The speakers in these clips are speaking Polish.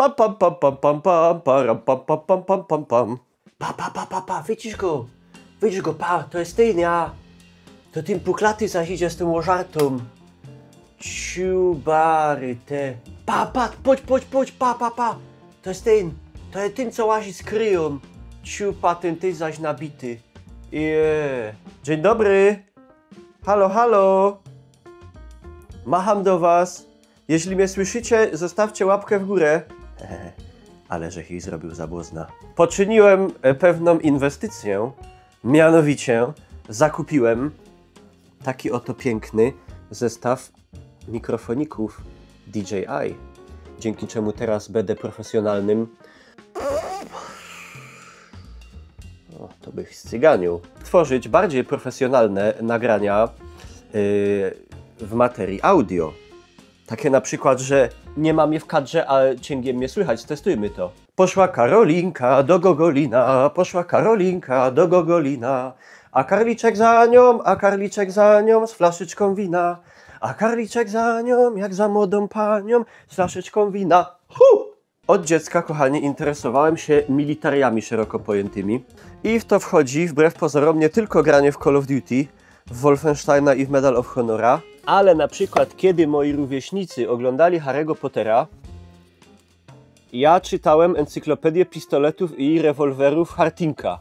Pam, pam, pam, pam, pam, pam, param, pam, pam, pam, pam, pam, pam. Pa, widzisz go? Widzisz go, pa, to jest ten, ja. To tym puklaty zaś idzie z tym łożartą. Ciubary te. Pa, chodź, pa. To jest ten, co łazi z kryją. Ciupa, ten ty zaś nabity. Dzień dobry. Halo. Macham do was. Jeśli mnie słyszycie, zostawcie łapkę w górę. Ale żech jej zrobił zabłozna. Poczyniłem pewną inwestycję. Mianowicie zakupiłem taki oto piękny zestaw mikrofoników DJI. Dzięki czemu teraz będę profesjonalnym. O, to bych scyganił. Tworzyć bardziej profesjonalne nagrania w materii audio. Takie na przykład, że nie mam je w kadrze, a ciągiem mnie słychać. Testujmy to. Poszła Karolinka do Gogolina, a karliczek za nią z flaszyczką wina, a karliczek za nią jak za młodą panią z flaszyczką wina. Od dziecka, kochani, interesowałem się militariami szeroko pojętymi i w to wchodzi, wbrew pozorom, nie tylko granie w Call of Duty, w Wolfensteina i w Medal of Honora, ale na przykład kiedy moi rówieśnicy oglądali Harry'ego Pottera, ja czytałem encyklopedię pistoletów i rewolwerów Hartinka,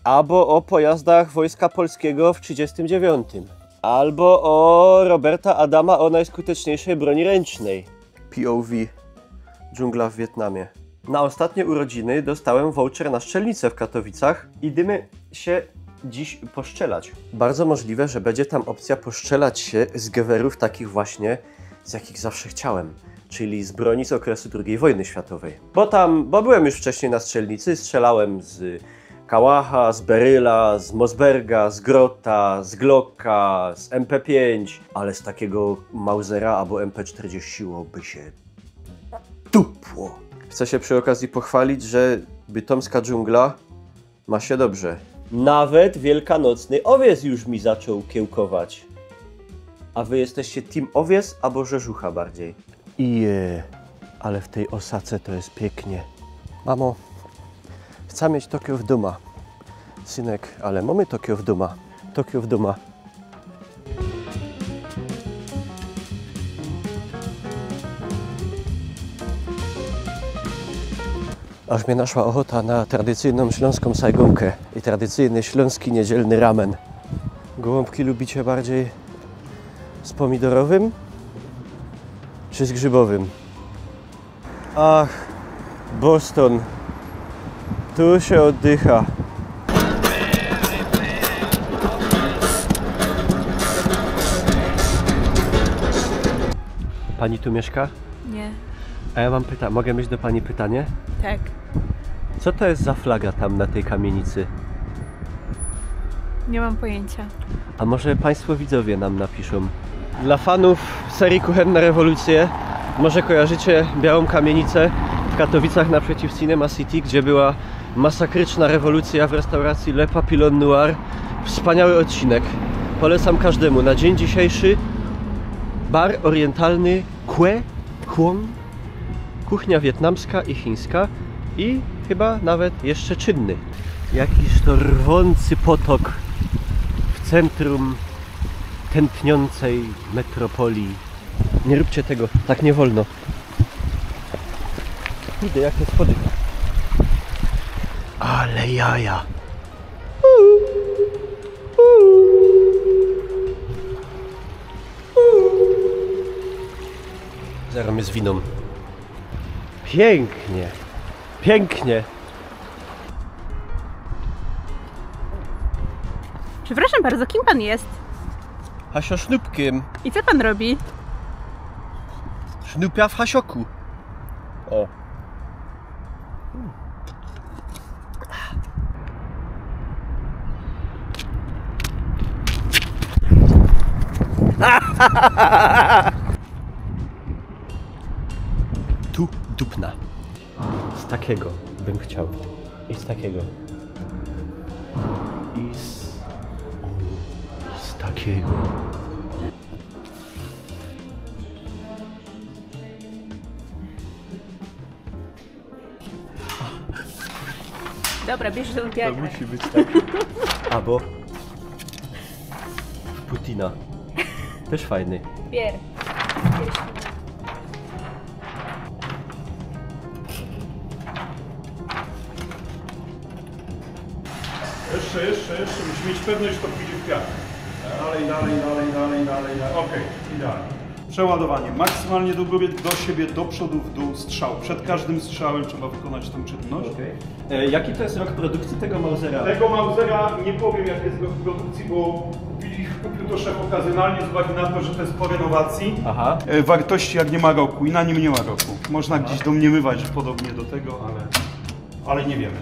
albo o pojazdach Wojska Polskiego w 1939, albo o Roberta Adama o najskuteczniejszej broni ręcznej. POV. Dżungla w Wietnamie. Na ostatnie urodziny dostałem voucher na strzelnicę w Katowicach. Idziemy się dziś poszczelać. Bardzo możliwe, że będzie tam opcja poszczelać się z gewerów takich z jakich zawsze chciałem. Czyli z broni z okresu II wojny światowej. Bo byłem już wcześniej na strzelnicy, strzelałem z Kałacha, z Beryla, z Mosberga, z Grota, z Glocka, z MP5, ale z takiego Mausera albo MP40 by się tupło. Chcę się przy okazji pochwalić, że bytomska dżungla ma się dobrze. Nawet wielkanocny owiec już mi zaczął kiełkować. A wy jesteście team owiec albo rzeżucha bardziej? Ale w tej osace to jest pięknie. Mamo, chcę mieć Tokio w doma. Synek, ale mamy Tokio w doma. Tokio w doma. Aż mnie naszła ochota na tradycyjną śląską sajgonkę i tradycyjny śląski niedzielny ramen. Gołąbki lubicie bardziej z pomidorowym czy z grzybowym? Ach, Boston. Tu się oddycha. Pani tu mieszka? Nie. A ja mam mogę mieć do pani pytanie? Tak. Co to jest za flaga tam na tej kamienicy? Nie mam pojęcia. A może państwo widzowie nam napiszą? Dla fanów serii Kuchenne Rewolucje może kojarzycie białą kamienicę w Katowicach naprzeciw Cinema City, gdzie była masakryczna rewolucja w restauracji Le Papillon Noir. Wspaniały odcinek. Polecam każdemu. Na dzień dzisiejszy bar orientalny Kwong, kuchnia wietnamska i chińska i chyba nawet jeszcze czynny. Jakiż to rwący potok w centrum tętniącej metropolii. Nie róbcie tego, tak nie wolno. Idę, jakie schody. Ale jaja. Zaraz mnie zwiną. Pięknie. Pięknie. Przepraszam bardzo, kim pan jest? Hasio Sznupkiem. I co pan robi? Sznupia w hasioku. O. Tu dupna. Z takiego bym chciał. I z takiego. I z takiego. Dobra, bierz do To olimpiady. musi być tak. Albo Putina. Też fajny. Bier. Jeszcze. Musimy mieć pewność, że to pójdzie w piach. Dalej. Okej, idealnie. Przeładowanie. Maksymalnie do góry, do siebie, do przodu, w dół, strzał. Przed każdym strzałem trzeba wykonać tę czynność. Jaki to jest rok produkcji tego Mausera? Tego Mausera nie powiem, jak jest rok produkcji, bo kupił to szef okazjonalnie z uwagi na to, że to jest po renowacji. Aha. Wartości jak nie ma roku i na nim nie ma roku. Można gdzieś domniemywać, że podobnie do tego, ale nie wiemy.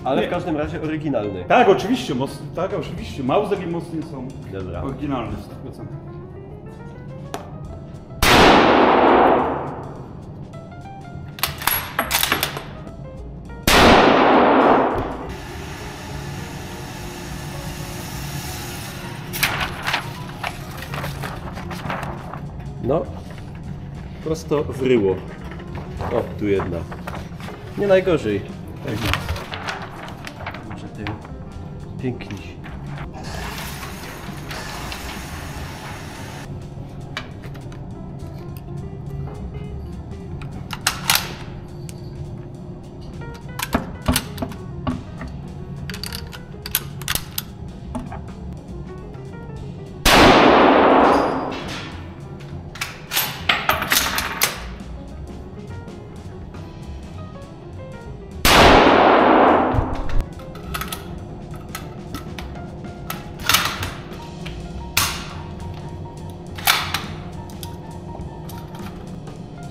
Ale Nie. w każdym razie oryginalny. Tak, oczywiście, Mauser i Mosin są Dobra. oryginalne 100%. No, prosto w ryło. O, tu jedna. Nie najgorzej. Tak jest. Może ty piękniś.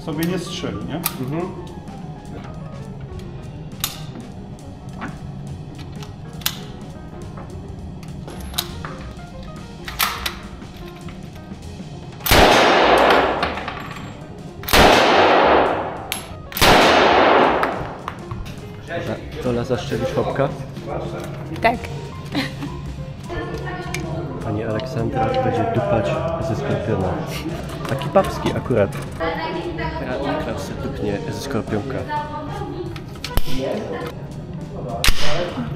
Sobie nie strzeli, nie? Tola, zaszczelisz chłopka? Tak. Pani Aleksandra będzie dupać ze skorpiona. Taki babski akurat. Niklas se dupnie ze skorpionka.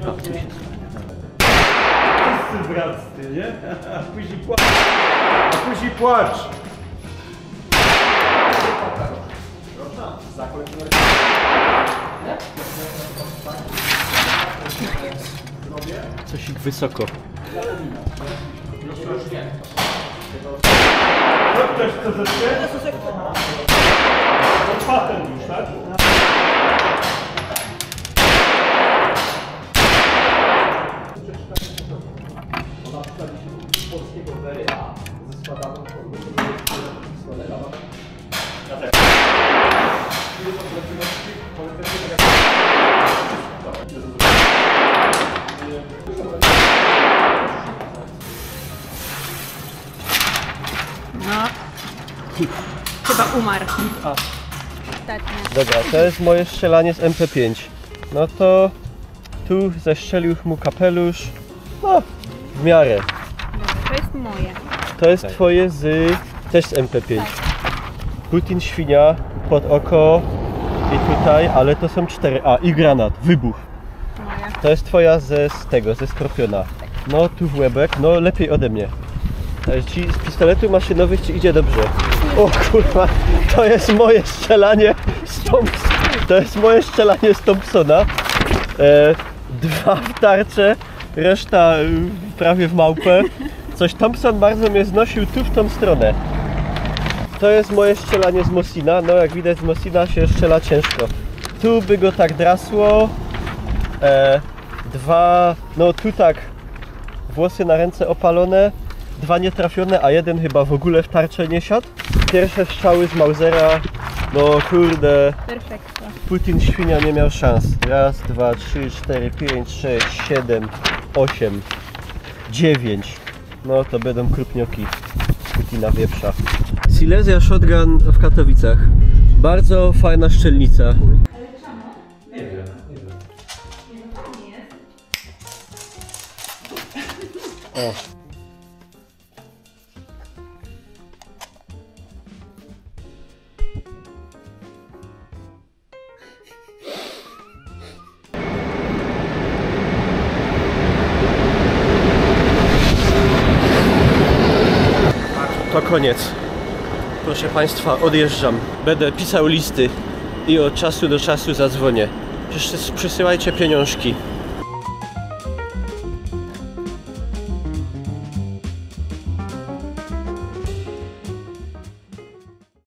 A, tu się Wszyscy bratcy, nie? A później płacz. coś ich wysoko. Ktoś chce zeszczeć? To patent już, tak? No. Chyba umarł. Ostatnio. Dobra, to jest moje strzelanie z MP5. No to tu zestrzelił mu kapelusz. No, w miarę. Dobra, to jest moje. To jest twoje też z MP5. Putin świnia, pod oko i tutaj, ale to są 4. A, i granat, wybuch. Moja. To jest twoja ze skorpiona. No tu w łebek, no lepiej ode mnie. Ci z pistoletu maszynowych ci idzie dobrze. O kurwa, to jest moje strzelanie z Thompsona. 2 w tarczę, reszta prawie w małpę. Coś Thompson bardzo mnie znosił tu w tą stronę. To jest moje strzelanie z Mosina. No jak widać z Mosina się strzela ciężko. Tu by go tak drasło. 2, no tu tak włosy na ręce opalone. 2 nietrafione, a 1 chyba w ogóle w tarczę nie siadł. Pierwsze strzały z Mausera, no kurde, Perfekto. Putin świnia nie miał szans. 1, 2, 3, 4, 5, 6, 7, 8, 9. No to będą krupnioki Putina wieprza. Silesia Shotgun w Katowicach. Bardzo fajna szczelnica. Nie wiem. O. to koniec. Proszę Państwa, odjeżdżam. Będę pisał listy i od czasu do czasu zadzwonię. Przysyłajcie pieniążki.